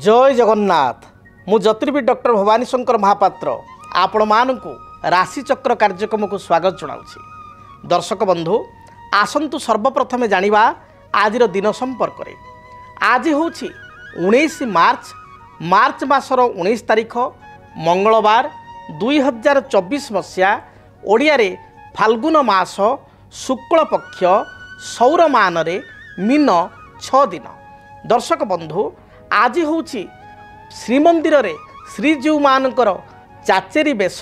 जय जगन्नाथ मु ज्योतिर्विद डॉक्टर भवानी शंकर महापात्र आपण मानकु राशिचक्र कार्यक्रम को स्वागत जनाऊँगी। दर्शक बंधु आसंतु सर्वप्रथमे जानिबा आजिर दिन संपर्क रे। आज हूँ 19 मार्च मासर 19 तारिख मंगलवार 2024 मसीहा ओडिया रे फाल्गुन मास शुक्ल पक्ष सौरमान रे मीन 6 दिन। दर्शक बंधु आज हूँ श्रीमंदिर रे श्रीजीव मानकर चाचेरी बेश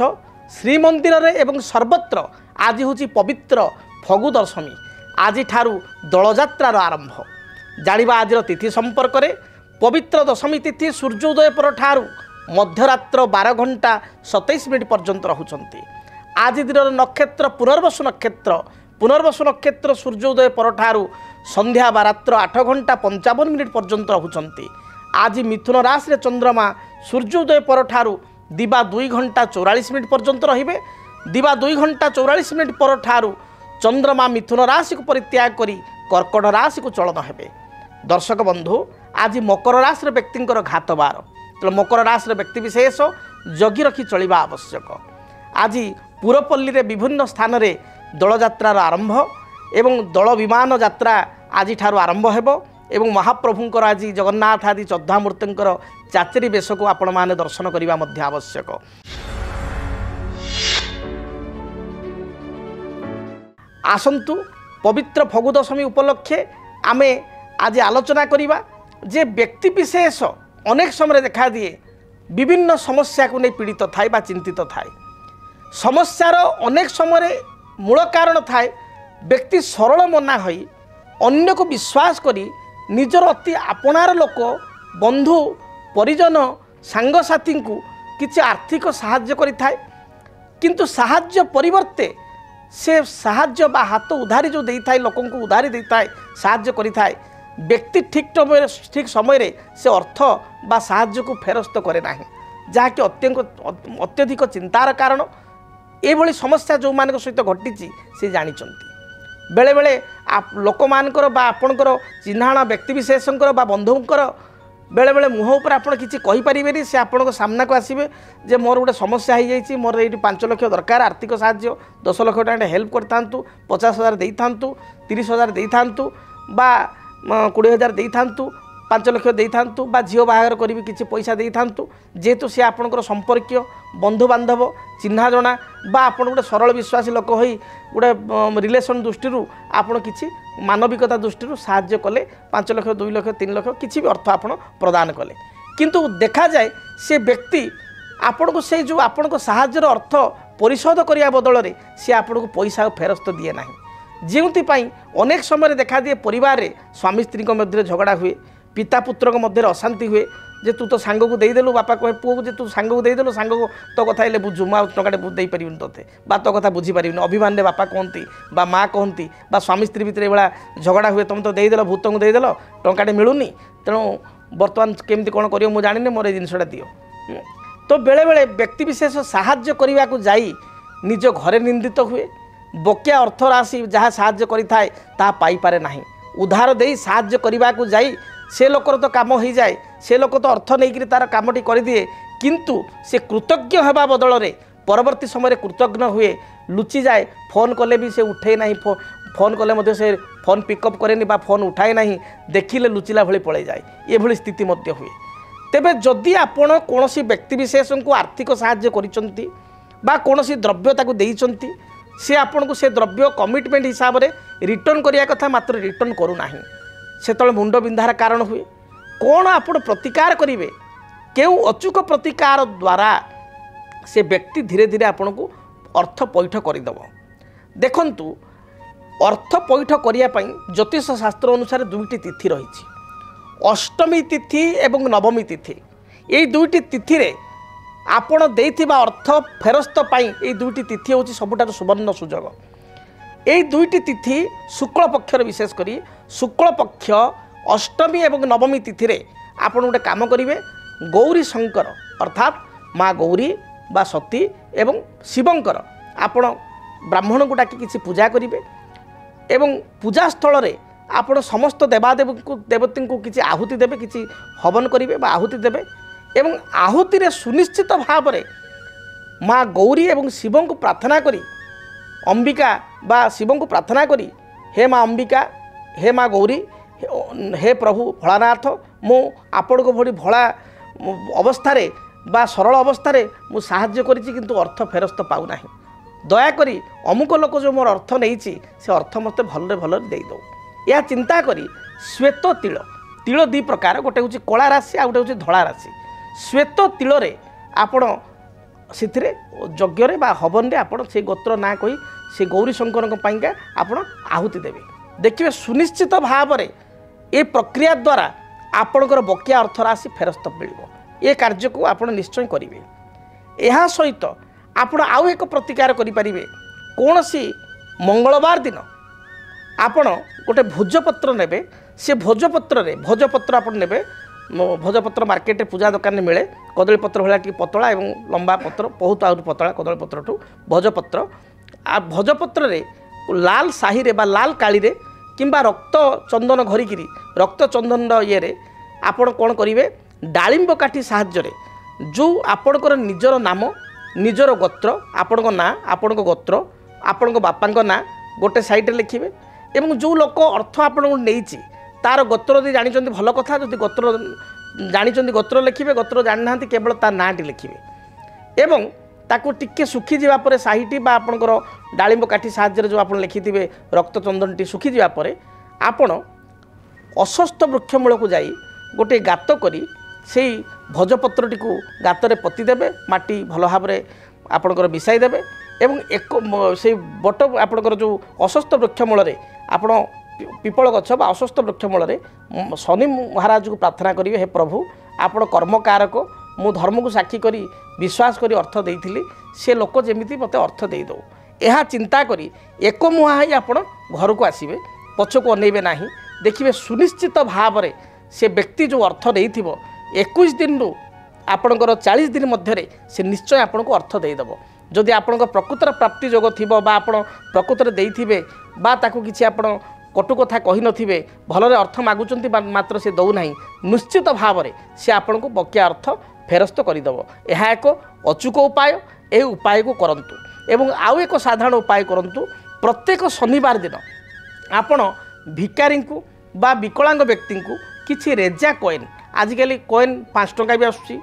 श्रीमंदिर रे एवं सर्वत्र आज हूँ पवित्र फगु दशमी। आज ठारू दलयात्रार आरंभ जानिबा आज तिथि संपर्क रे। पवित्र दशमी तिथि सूर्योदय पर ठारू मध्यरात्र 12 घंटा 27 मिनिट पर्यंत रहुचंती। आज दिन नक्षत्र पुनर्वसु नक्षत्र सूर्योदय पर ठारू संध्या रात्र 8 घंटा 55 मिनिट पर्यंत रहुचंती। आज मिथुन राशि चंद्रमा सूर्योदय पर ठारू दिवा 2 घंटा 44 मिनिट पर्यंत रहिबे। दिवा 2 घंटा 44 मिनिट पर ठारू चंद्रमा मिथुन राशि को परित्याग करी कर्कट राशि को चलन हेबे। दर्शक बंधु आज मकर राशि व्यक्तिंकर घात बार तो मकर राशि व्यक्ति विशेष जगी रखी चलिबा आवश्यक। आज पुरपल्ली रे विभिन्न स्थान रे दलयात्रार आरंभ एवं दल विमान यात्रा आज ठारू आरंभ हेबो एवं महाप्रभुंकर आज जगन्नाथ आदि चौधामूर्तिंकर चाचेरी बेश को आपण माने दर्शन करिबा मध्य आवश्यक। आसंतु पवित्र फगु दशमी उपलक्षे आमे आज आलोचना करिबा जे व्यक्ति विशेष अनेक समय देखा दिए विभिन्न समस्या को नहीं पीड़ित थाए बा चिंतित थाए। समस्यार अनेक समय मूल कारण थाए व्यक्ति सरल मना होई अन्य को विश्वास करी निजर अति आपणार लोक बंधु परिजन सांगसाथी को किसी आर्थिक साहाय्य करि थाए किंतु साहाय्य परिवर्ते से साहाय्य बा हाथ उधारी जो देई थाए लोकों को उधारी देई थाए साहाय्य करि थाए व्यक्ति ठीक समय रे से अर्थ बा साहाय्य को फेरस्त करे नाही जहाँकि अत्यधिक चिंतार कारण एभली समस्या जो मान सहित घटी से जानी बेले बेले लोक मानकर बा आपणकर चिन्हाणा व्यक्ति विशेषकर बा बंधुंकर बेले बेले मुह उपर आपड़ किसी कहींपारे से आपण सामना को आसबे जे मोर गोटे समस्या हो जाए मोर ये 5 लाख दरकार आर्थिक साहाय्य 10 लाख टाँग हेल्प कर था 50,000 दे था 30,000 दे था बा 20,000 दे था 5 लाख दे था बा झील बाहागर करी किसी पैसा दे था जेहेतु सी आपणकर संपर्क बंधु बांधव चिन्हा जना बा आप गोटे सरल विश्वासी लोक हो गोटे रिलेसन दृष्टि आपड़ किसी मानविकता दृष्टि साहाय्य कले 5 लाख 2 लाख 3 लाख किसी भी अर्थ आपड़ प्रदान कले किंतु देखा जाए से व्यक्ति आपण को से जो आपण को साहाय्यर अर्थ परिशोध करने बदल में सी आपण को पैसा फेरस्त दिए ना जोपाई अनेक समय देखा दिए परिवार में स्वामी स्त्री मध्य झगड़ा हुए पिता पुत्र मध्य अशांति हुए जे तू तो सांग को देदेलु बापा कहे पुओ को जे तू सांग को देदेलु सांग को तो कथा हेल्ले बुझु मुझे टंका दे पारि ते बा तो कथा बुझीपारि अभिमान रे बापा कहती बा माँ कहती बा स्वामी स्त्री भितर एभला झगड़ा हुए तुम तो देदेल भूत को देदेल टंकाटे मिलूनी तेणु बर्तमान केमती कौन कर मुझे जानी मोर जिनसा दियो। तो बेले बेले व्यक्ति विशेष साहाय्य करने को जाई निज घरे निंदित हुए बकिया अर्थ राशि जहाँ साहाय्य करें ता पाई पारे नाही उधार दे साहाय्य करने को जाई से लोकर तो काम हो जाए से लोक तो अर्थ नहीं तार कामटी कर दिए किंतु से कृतज्ञ होगा बदल में परवर्ती समय कृतज्ञ हुए लुचि जाए फोन कले भी से उठे ना फोन कले मध्य से फोन पिकअप करे बा फोन उठाए ना देखिले लुचिला भली पड़े जाए ये भली स्थिति मध्य हुए। तेबे जदि आपण कौन व्यक्ति विशेष को आर्थिक साहाय्य करिसंती बा कौन द्रव्य ताकू देइसंती से आपण को से द्रव्य कमिटमेंट हिसाब से रिटर्न करिया कथा मात्र रिटर्न करू नाही सेतले मुंड बिंधार कारण हुए कौन आपण प्रतिकार करेंगे केउ अचूक प्रतिकार द्वारा से व्यक्ति धीरे धीरे आपण को अर्थ पैठ करदेव। देखंतु अर्थ पैठ करने ज्योतिष शास्त्र अनुसार 2टी तिथि रही अष्टमी तिथि एवं नवमी तिथि ये 2टी तिथि रे आपण देइथिबा अर्थ फेरस्त पाई ये 2टी तिथि होची सबुठार सुवर्ण सुजोग। यही 2टी तिथि शुक्ल पक्षर विशेष करी शुक्ल पक्ष अष्टमी एवं नवमी तिथि रे आपण गोटे काम करेंगे गौरी शंकर अर्थात माँ गौरी बा सती एवं शिवंकर आपण ब्राह्मण को डाकी किसी पूजा करेंगे एवं पूजा स्थल रे ଆପଣ ସମସ୍ତ ଦେବତୀ को किसी आहुति देवे किसी हवन करेंगे आहुति देवे एवं आहुति सुनिश्चित भाव में माँ गौरी एवं शिव को प्रार्थना करी अंबिका बा शिव को प्रार्थना करी हे माँ अंबिका हे माँ गौरी हे प्रभु भोलानाथ मु आपण को भली भोला अवस्था बा सरल अवस्था मु साहाय्य करिछि किंतु अर्थ फेरस्त पाऊ नाही दयाकोरी अमुक लोक जो मोर अर्थ नहीं से अर्थ मत भल भल दे दो या चिंता करी श्वेत तिल तिल दी प्रकार गोटे हूँ कला राशि आ गोटे हूँ धला राशि श्वेत तिल आपण से यज्ञ बा हवन आपण से गोत्र ना कही से गौरी शंकर पाइका आपण आहुति देवे देखिए सुनिश्चित भाव में ये प्रक्रिया द्वारा आपणकर बकिया अर्थ राशि फेरस्त मिल ये कार्य को आप निश्चय करेंगे यह सहित आपण आउ एक प्रतिकार करें कौन सी मंगलवार दिन आपण गोटे भोजपत्र ने से भोजपत्र आप ने भोजपत्र मार्केट पूजा दुकान में मिले कदलीपत्र भाया टी पतला और लंबा पत्र बहुत आहरी पतला कदलीपत्र ठू भोजपत्र आ भोजपत्र लाल साही रे बा लाल काली रे किंबा रक्त चंदन घरिकी रक्त चंदन ये आपण कौन करेंगे डालिंब काठी साहाय्य जो आपणकर निजर नाम निजर गोत्र आपण ना आपण गोत्र आपण बापा ना गोटे साइड लिखिए एवं जो लोक अर्थ आपण नहीं तार गोत्र यदि जानी भल कथा जो गोत्र जानी गोत्र लिखिए गोत्र जानी ना केवल तार नाटी लिखिए एवं ताकू टिके सुखी जावापर साहीटी बा आपणकर डालिंब काठी साहाय्य जो आप लिखिथे रक्त चंदनटी सुखी जावापर आपण अस्वस्थ वृक्ष मूल को जाई गोटे गात करी से भोजपत्रटी को गातरे पोती देवे माटी भल भाव में आपणकर मिसाई देवे एवं एक से बट आपणकर जो अस्वस्थ वृक्ष मूल आपण पिपल गछ बा अस्वस्थ वृक्ष मूल शनि महाराज को प्रार्थना करेंगे हे प्रभु आपण कर्मकारक मु धर्म को साक्षी करी विश्वास करी अर्थ देइथिली से लोक जेमिति मते अर्थ दे दो यह चिंता करी एक मुहा ही आपण घर को आसीबे पछ को अनेबे नाही देखिबे सुनिश्चित भाव में से व्यक्ति जो अर्थ देइथिबो 21 दिन रु आपणकर 40 दिन मध्य से निश्चय आपण को अर्थ देदेव जदि आपण प्रकृतर प्राप्ति जोग थी आपण प्रकृतर देइथिबे बा ताकू किछि आपण कटु कथा कही नथिबे भलरे अर्थ मागुचंती मात्र से दौ नाही निश्चित भाव में से आपण को बकिया अर्थ फेरस्त करदेव यह एक अचूक उपाय यह उपाय को करंतु एवं आउ एक साधारण उपाय करंतु प्रत्येक शनिवार दिन आपण भिकारी को बा विकलांग व्यक्ति को किछि रेजा कॉइन आजिकल कॉइन 5 टंका भी आसुची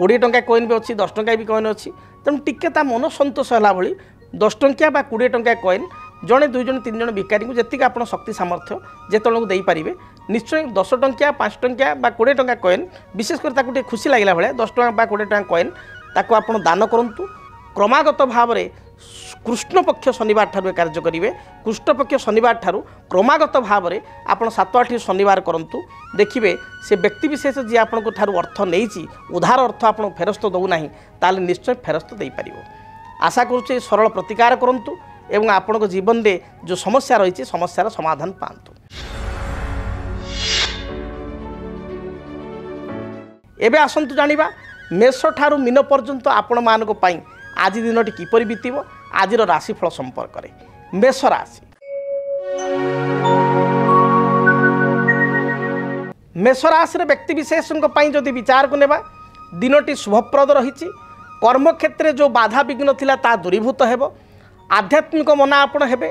20 टंका कॉइन भी अच्छी 10 टंका भी कॉइन अच्छी तेणु टिके ता मन संतोष है भाई 10 टंकिया बा 20 टंका कॉइन जड़े 2 जन 3 जन भिकारी को जी आप शक्ति सामर्थ्य जेतल को देपारे निश्चय 10 टंकिया 5 टंकिया बा 20 टंका कॉइन विशेषकर खुशी लगे भाया 10 टंका बा 20 टंका कॉइन ताको आप दान करूँ क्रमागत भाव में कृष्ण पक्ष शनिवार ठारू कार्य करेंगे कृष्ण पक्ष शनिवार ठारू क्रमागत भाव में आप 7-8 शनिवार करूँ देखिए से व्यक्ति विशेष जी आपको ठारू अर्थ नहीं उधार अर्थ आप फेरस्त दौना ताल निश्चय फेरस्त दे पार आशा करुचे सरल प्रतिकार करूँ एवं आपण जीवन में जो समस्या रही समस्यार समाधान पातु। एबे आसंतु जानिबा मेष ठारू मीन पर्यंत आपण मानक पई आज दिनटी किपरि बीतिबो आज राशिफल संपर्क में मेष राशि मेष राशि व्यक्ति विशेषों जदि विचार को नेबा दिनटी शुभप्रद रही कर्मक्षेत्र जो बाधा विघ्न थिला ता दूरीभूत हेबो आध्यात्मिक मना आपण हेबे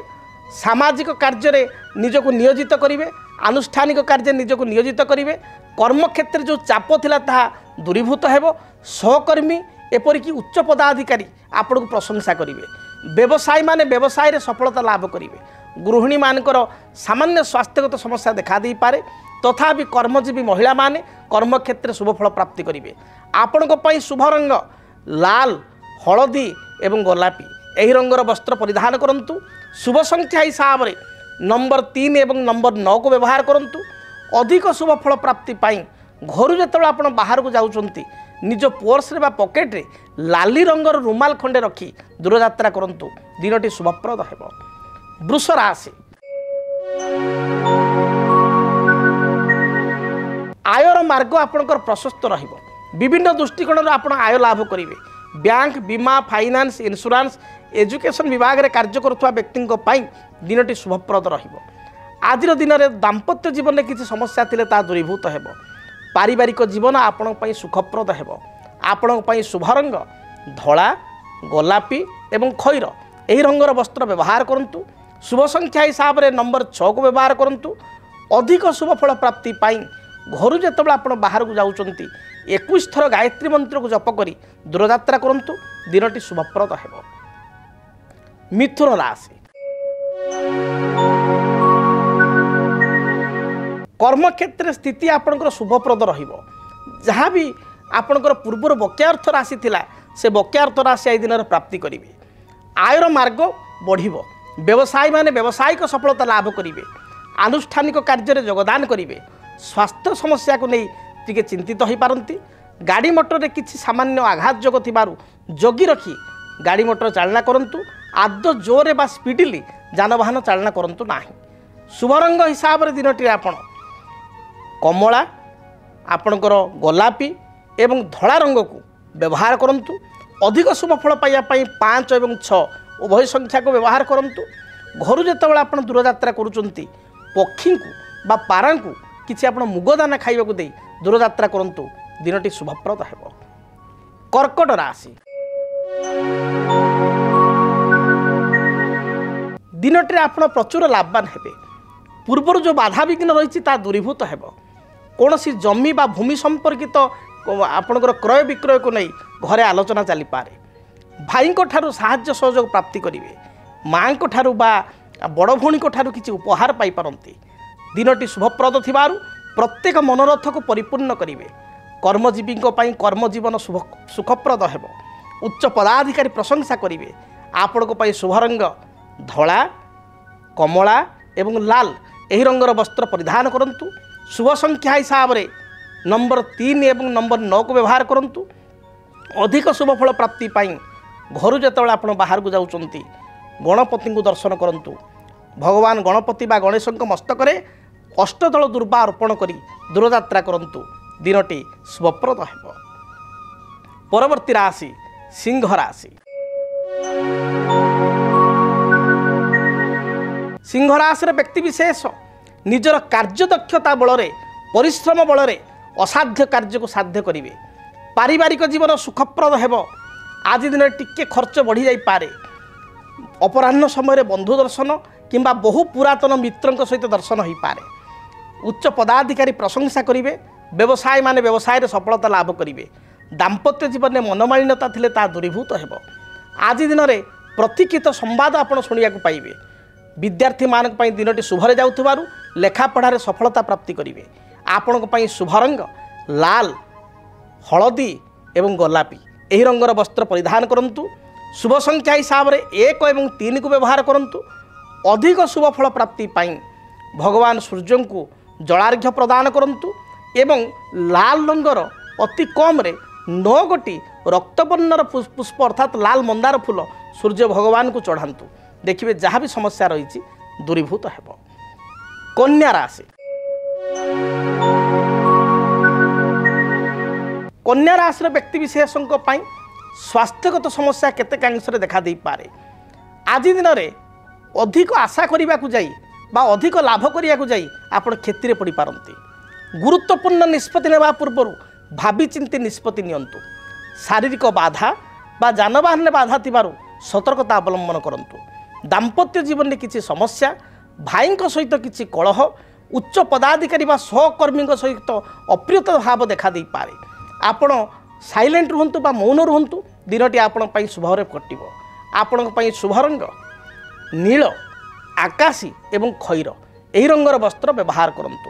सामाजिक कार्य निजको नियोजित करेंगे आनुष्ठानिक कार्य निजको नियोजित करेंगे कर्मक्षेत्र जो चाप थिला ताहा दूरीभूत हेबो सहकर्मी एपरिक उच्च पदाधिकारी आपण को प्रशंसा करेंगे व्यवसायी माने व्यवसाय रे सफलता लाभ करेंगे गृहिणी मानकर सामान्य स्वास्थ्यगत समस्या देखा दे पारे तथापि कर्मजीवी महिला माने कर्मक्षेत्र शुभफल प्राप्ति करेंगे आपण शुभ रंग लाल हलदी एवं गोलापी यही रंगर वस्त्र परिधान करंतु शुभ संख्या हिसाब से नंबर 3 एवं नंबर 9 को व्यवहार करंतु अधिक शुभ फल प्राप्ति पाई घर जो आप बाहर को जाउछंती निज पर्स रे बा पॉकेट रे लाली रंगर रुमाल खंडे रखी दूरयात्रा करंतु दिनटी शुभप्रद हेबो। वृष राशि आयर मार्ग आपणकर प्रशस्त रहिबो विभिन्न दृष्टिकोण आप आय लाभ करेंगे बैंक बीमा फाइनान्स इंश्योरेंस एजुकेशन विभाग रे कार्य करुवा व्यक्ति दिनटी शुभप्रद रहिबो आज दिन में दाम्पत्य जीवन में किसी समस्या थिले ता दूरीभूत हेब। पारिवारिक जीवन आपण पई सुखप्रद हेब। आपण पई शुभ रंग धला गोलापी एवं खैर यही रंगर वस्त्र व्यवहार करंतु। शुभ संख्या हिसाब से नंबर 6 को व्यवहार करंतु। अधिक शुभ फल प्राप्ति पाई घर जिते आप बाहर को जाउचंती 21 थर गायत्री मंत्र को जप करी दूरयात्रा करंतु। दिनटी शुभप्रद हेब। मिथुन राशि कर्मक्षेत्र स्थिति आपणकर शुभप्रद रहिबो। जहाँ भी आपणकर पूर्वर बकेया अर्थ राशि थिला से बकेया अर्थ राशि आई दिन प्राप्ति करिवे। आयर मार्ग बढ़िबो। व्यवसायी माने व्यावसायिक सफलता लाभ करिवे। आनुष्ठानिक कार्य में योगदान करिवे। स्वास्थ्य समस्या को नहीं टिके चिंतित हो पारंती। गाड़ी मोटर रे किछि सामान्य आघात जोग थिबारु जगी रखी गाड़ी मोटर चालना करंतु। आदो जोरे बा स्पीडली जानवाहन चालना करंतु नाही। शुभ रंग हिसाब रे दिनटी आपण कमला आपणकर गोलापी एवं धला रंग को व्यवहार करंतु। अधिक शुभ फल पाइबा पई 5 एवं 6 उभय संख्या को व्यवहार करंतु। घर जेतेबेला आपण दूरयात्रा करूचंती पक्षी को बा पारा को किछि आपण मुगदाना खाइबा को दे दूरयात्रा करंतु। दिनटी शुभप्रद हेब। कर्कट राशि दिनटी आपण प्रचुर लाभवान हेबे। पूर्वर जो बाधा विघ्न रही दूरीभूत हेब। कौन सी जमी बा भूमि संपर्कित आपणकर क्रय विक्रय को नहीं घरे आलोचना चली पारे। भाई ठारू साहाय्य सहयोग प्राप्ति करेंगे। माँ ठारू बा बड़ भौणी ठारू किसी उपहार पाई पारंती। दिनटी शुभप्रद थिबारु प्रत्येक मनोरथ को परिपूर्ण करेंगे। कर्मजीवी कर्मजीवन सुखप्रद हेब। उच्च पदाधिकारी प्रशंसा करेंगे। आपण को शुभ रंग धला कमला एवं लाल यही रंगर वस्त्र परिधान करंतु। शुभ संख्या हिसाब से नंबर 3 एवं नंबर 9 को व्यवहार करंतु। अधिक शुभ फल प्राप्ति पाई घर जेतेबेला आपण बाहर को जाउचंती गणपति को दर्शन करंतु। भगवान गणपति बा गणेश मस्तक रे अष्टदल दुर्वा अर्पण करी दूरयात्रा करंतु। दिनटी शुभप्रद हेब। परवर्ती राशि सिंह राशि सिंह राशि व्यक्ति विशेष निजर कार्यदक्षता बल परिश्रम बल असाध्य कार्य को साध्य करेंगे। पारिवारिक जीवन सुखप्रद हेब। आज दिन टिके खर्च बढ़ी जाई पारे। अपराह्न समय बंधु दर्शन किंबा बहु पुरातन मित्रों सहित दर्शन हो पारे। उच्च पदाधिकारी प्रशंसा करेंगे। व्यवसायी माने व्यवसाय सफलता लाभ करेंगे। दाम्पत्य जीवन में मनोमालिन्यता थिले ता दूरीभूत हेब। आज दिन में प्रतीक्षित संवाद आपण शुणा पाइबे। विद्यार्थी मानक पई दिनटी शुभरे जाउथबारु लेखा पढ़ारे सफलता प्राप्ति करेंगे। आपण पई शुभ रंग लाल हलदी एवं गोलापी यही रंगर वस्त्र परिधान करंतु। शुभ संख्या हिसाब से 1 एवं 3 को व्यवहार करंतु। अधिक शुभ फल प्राप्ति पाई भगवान सूर्य को जलार्घ्य प्रदान करंतु एवं लाल रंगर अति कम रे 9 गोटी रक्तवर्णर पुष्प अर्थात लाल मंदार फूल सूर्य भगवान को चढ़ातु। देखिए जहाँ भी समस्या रही दूरीभूत हेब। कन्या राशि कन्या राशि व्यक्ति विशेषों स्वास्थ्यगत समस्या केतेकांश देखा दे पारे। आज दिन में अधिक आशा करने को जाई बा अधिक लाभ करने को जाई आपण क्षति पड़ पारती। गुरुत्वपूर्ण निष्पत्ति नेबा पूर्व भावी चिंती निष्पत्ति नियंतु। शारीरिक बाधा बा जानवाहन बाधा थिबारु सतर्कता अवलंबन करंतु। दाम्पत्य जीवन में किसी समस्या भाई सहित किसी कलह उच्च पदाधिकारी बा सहकर्मी सहित अप्रियता भाव देखा दे पारे। आपण साइलेंट रुहंतु बा मौन रुहंतु। दिनटी आपण पई शुभरे कटिबो। आपण पई शुभ रंग नील आकाशी एवं खैर यही रंगर वस्त्र व्यवहार करंतु।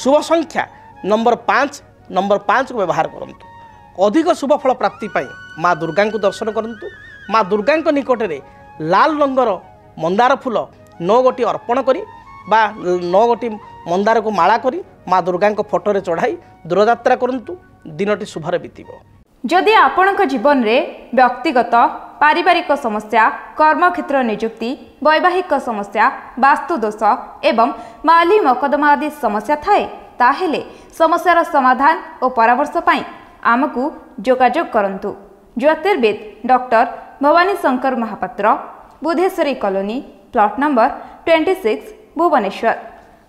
शुभ संख्या नंबर 5 को व्यवहार करंतु। अधिक शुभ फल प्राप्ति पाई माँ दुर्गा को दर्शन करंतु। माँ दुर्गा निकट में लाल रंगर मंदार फूल 9 गोटी अर्पण करी बा 9 गोटी मंदार को माला करी माँ दुर्गा फोटो चढ़ाई दूरयात्रा करंतु। दिनटी शुभरे बीतिबो। जदि आपणक जीवन में व्यक्तिगत पारिवारिक समस्या कर्मक्षेत्र नियुक्ति वैवाहिक समस्या वास्तु दोष एवं माली मकदमा आदि समस्या थाए ताहेले समस्यार समाधान और परामर्श पाई आमको जोगाजोग करंतु। ज्योतिर्विद doctor Bhavani Shankar Mahapatra Budheswari colony plot number 26 Bhubaneswar.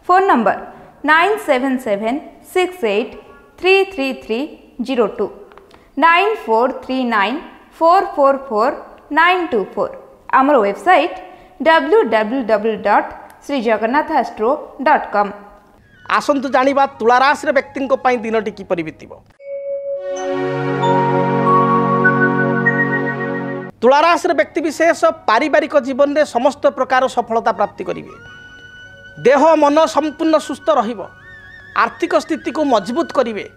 Phone number 9776833302 9439444924 आमर वेबसाइट www.srijagannathastro.com। आसंतु जानिबा तुला राशि व्यक्ति दिनटी किपरि बीतिब। तुला राशि व्यक्ति विशेष पारिवारिक जीवन में समस्त प्रकार सफलता प्राप्ति करेंगे। देह मन संपूर्ण सुस्थ रहिब। आर्थिक स्थिति को मजबूत करेंगे।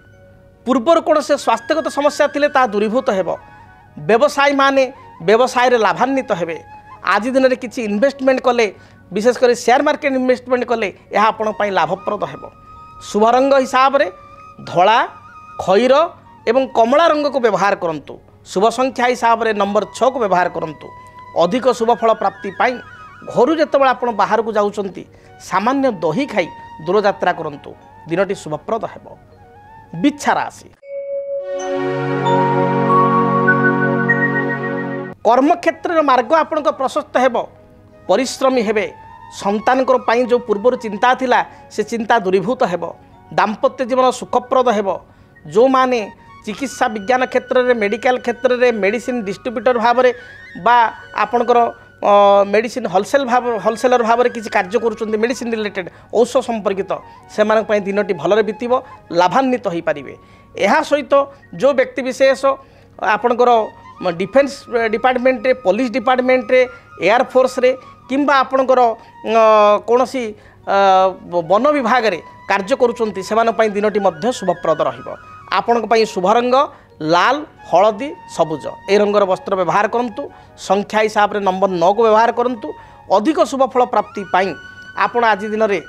पूर्वर कौन से स्वास्थ्यगत समस्या थिले ता दूरीभूत हेब। व्यवसायी माने व्यवसाय लाभान्वित हेबे। आज दिन में किसी इन्वेस्टमेंट कले विशेषकर शेयर मार्केट इन्वेस्टमेंट कले यह आपण पई लाभप्रद हेब। शुभ रंग हिसाब रे धला खैर एवं कमला रंग को व्यवहार करंतु। शुभ संख्या हिसाब रे नंबर 6 को व्यवहार करंतु। अधिक शुभ फल प्राप्ति पाई घर जेतेबेला आपण बाहर को जाउचंती सामान्य दही खाई दूर यात्रा करंतु। दिनटी शुभप्रद हेब। बिच्छा राशि कर्मक्षेत्र मार्ग आपण प्रशस्त हेब। परिश्रमी हेबे। संतान जो पूर्वर चिंता थिला से चिंता दूरीभूत हेब। दाम्पत्य जीवन सुखप्रद हेब। जो माने चिकित्सा विज्ञान क्षेत्र में मेडिकल क्षेत्र में मेडिसिन डिस्ट्रीब्यूटर भाव में बा आपणकर मेडिसिन होलसेलर भाव में किसी कार्य करुँच मेडिसिन रिलेटेड औषध संपर्कित से दिनटी भलरे बीतब लाभान्वित हो पारे। यह सहित जो व्यक्ति विशेष आपणकर डिफेन्स डिपार्टमेंट रे पुलिस डिपार्टमेंट रे एयरफोर्स रे किंबा आपणकर कौन सी वन विभाग रे कार्य करुँच से दिनटी शुभप्रद रहिब। आपण शुभ रंग लाल हलदी सबुज ए रंगर वस्त्र व्यवहार करंतु। संख्या हिसाब रे नंबर 9 को व्यवहार करंतु। अधिक शुभ फल प्राप्ति पाई आपण आज दिन में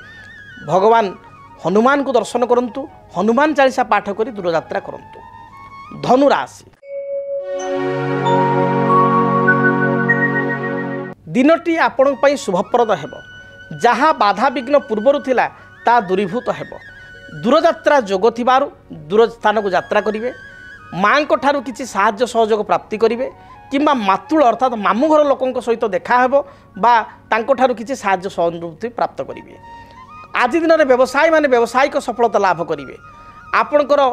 भगवान हनुमान को दर्शन करंतु। हनुमान चालीसा पाठ करी दूर यात्रा करंतु। धनु राशि दिनटी आपण पई शुभप्रद हेब। जहाँ बाधा विघ्न पूर्वर थिला ता दूरीभूत हेब। दूर यात्रा जोग थिबारु दूर स्थान को यात्रा करिवे। माँ को ठारू किसी साहाय्य सहयोग प्राप्ति करिवे किंबा मातुल अर्थात मामू घर लोकों सहित देखा हेब बा तांको ठारू किसी साहाय्य सहयोग प्राप्त करिवे। आज दिन में व्यवसायी माने व्यावसायिक सफलता लाभ करिवे। आपणकर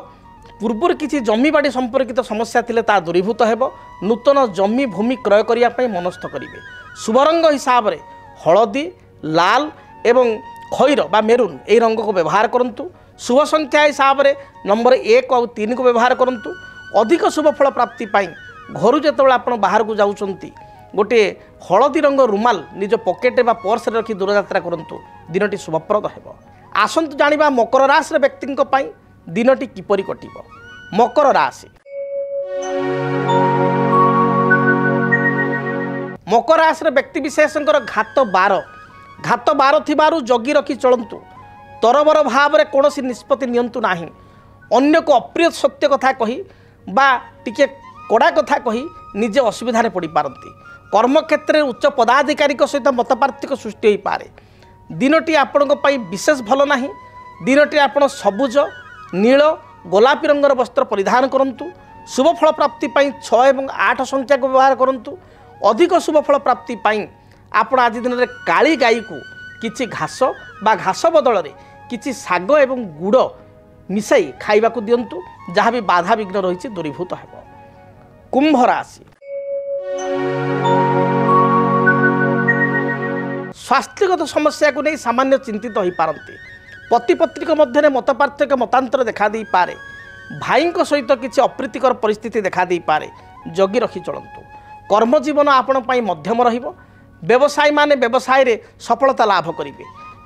पूर्वर किसी जमी बाड़ी संपर्कित समस्या थिले ता दूरीभूत हेब। नूतन जमी भूमि क्रय करिया पई मनस्थ करिवे। शुभ रंग हिसाब रे हलदी लाल एवं खैर बा मेरून ए रंग को व्यवहार करंतु। शुभ संख्या हिसाब रे नंबर 1 और 3 को व्यवहार करंतु। अधिक शुभ फल प्राप्ति पाई घर जेतेबेला आपण बाहर को जाउचंती गोटे हलदी रंग रुमाल निज पॉकेट बा पर्स रे रखी दूर यात्रा करंतु। दिनटी शुभप्रद हेब। आसंतु जानिबा मकर राशि व्यक्ति पाई दिनटी किपरि कटिब। मकर राशि मकर राशि व्यक्ति विशेषकर घात 12 थिबारु जगी रखी चलंतु। तरबर भाव में कौन निष्पत्ति नियंतु नाही। अन्य को अप्रिय सत्य कथा कही बा टिके कड़ा कथा कही निजे असुविधा पड़ पारती। कर्मक्षेत्र में उच्च पदाधिकारी सहित मतपार्थिक सृष्टि हो पारे। दिनटी आपण विशेष भल नाही। दिनटी आपण सबुज नील गोलापी रंगर वस्त्र परिधान करंतु। शुभ फल प्राप्ति पाई 6 और 8 संख्या को व्यवहार करंतु। अधिक शुभ फल प्राप्ति पाई आपण आज दिन में काली गाई को किछि घास बा घास बदल रे किछि साग एवं गुड़ मिसाई खाइबा को दियंतु। जहाँ भी बाधा विघ्न रही दूरीभूत हेब। कुंभ राशि स्वास्थ्यगत समस्या को नहीं सामान्य चिंतित हो पारती। पति पत्नी मध्य मतपार्थ मतांतर देखा दे पारे। भाई सहित किसी अप्रीतिकर परिस्थिति देखा दे पारे। जगी रखी चलंतु। कर्मजीवन आपण पाई मध्यम रहिबो। व्यवसायी माने व्यवसाय रे सफलता लाभ करिवे।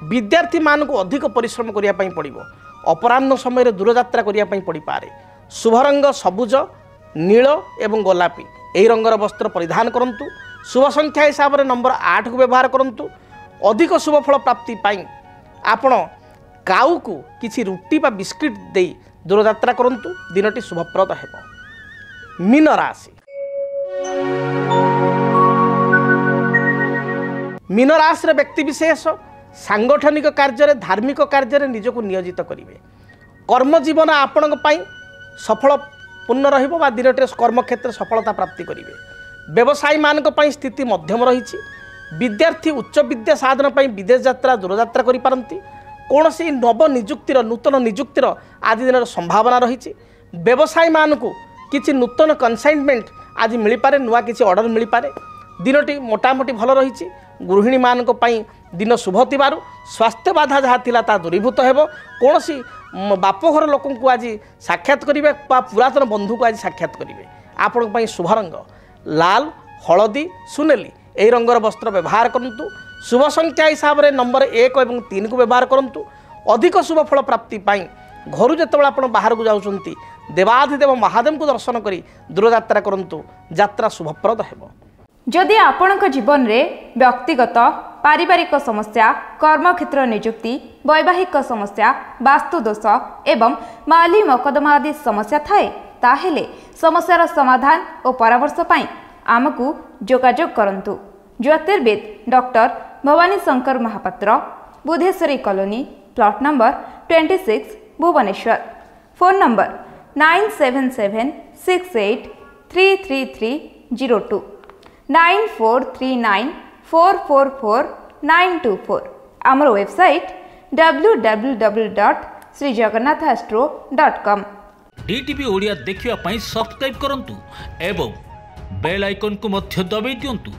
विद्यार्थी मान को अधिक परिश्रम करिया पई पड़िबो। अपराह्न समय रे दूर यात्रा करिया पई पड़ी पारे। शुभ रंग सबुज नील एवं गोलापी एही रंगर वस्त्र परिधान करंतु। शुभ संख्या हिसाब रे नंबर 8 को व्यवहार करंतु। अधिक शुभ फल प्राप्ति पाई आपण काऊ को किछि रुटी बा बिस्किट देई दूर यात्रा करंतु। दिनटी शुभप्रद हेब। मीन राशि मीन राशि व्यक्ति विशेष सांगठनिक कार्य धार्मिक कार्य निजक नियोजित करेंगे। कर्मजीवन आपण सफल पूर्ण रहा दिनटे कर्मक्षेत्र सफलता प्राप्ति करेंगे। व्यवसायी मान स्थिति मध्यम रही। विद्यार्थी उच्च विद्या साधन विदेश यात्रा दूर यात्रा करि पारंती। କୌଣସି ନବ ନିଯୁକ୍ତିର ନୂତନ ନିଯୁକ୍ତିର ଆଜି ଦିନର ସମ୍ଭାବନା ରହିଛି। ବ୍ୟବସାୟୀମାନଙ୍କୁ କିଛି ନୂତନ କନସାଇନମେଣ୍ଟ ଆଜି ମିଳିପାରେ, ନୂଆ କିଛି ଅର୍ଡ଼ର ମିଳିପାରେ। ଦିନଟି ମୋଟାମୋଟି ଭଲ ରହିଛି। ଗୃହିଣୀମାନଙ୍କ ପାଇଁ ଦିନ ଶୁଭ ଥିବାରୁ ସ୍ୱାସ୍ଥ୍ୟ ବାଧା ଯାହା ଥିଲା ତାହା ଦୂରୀଭୂତ ହେବ। କୌଣସି ବାପଘର ଲୋକଙ୍କୁ ଆଜି ସାକ୍ଷାତ କରିବେ ବା ପୁରାତନ ବନ୍ଧୁକୁ ଆଜି ସାକ୍ଷାତ କରିବେ। ଆପଣଙ୍କ ପାଇଁ ଶୁଭ ରଙ୍ଗ ଲାଲ, ହଳଦୀ, ସୁନେଲି ଏହି ରଙ୍ଗର ବସ୍ତ୍ର ବ୍ୟବହାର କରନ୍ତୁ। शुभ संख्या हिसाब से नंबर 1 और 3 को व्यवहार करूँ। अधिक शुभ फल प्राप्ति घर जो आप बाहर को जाऊँच देवाधिदेव महादेव को दर्शन कर दूरयात्रा करूँ, यात्रा शुभप्रद हो। जदि आपणक जीवन में व्यक्तिगत पारिवारिक समस्या, कर्मक्षेत्र नियुक्ति, वैवाहिक समस्या, वास्तुदोष एवं माली मकदमा आदि समस्या थाए ताहेले समस्यार समाधान और परामर्श पाई आमको जोगाजोग करंतु। ज्योतिर्विद doctor Bhavani Shankar Mahapatra, Budheswari colony, plot number 26, Bhubaneswar. Phone number 9776833302 9439444924। आमर वेबसाइट www.srijagannathastro.com। डीटीवी ओडिया देखिवा पई सब्सक्राइब करंतु एवं बेल आइकन को मध्य दबाई दियंतु।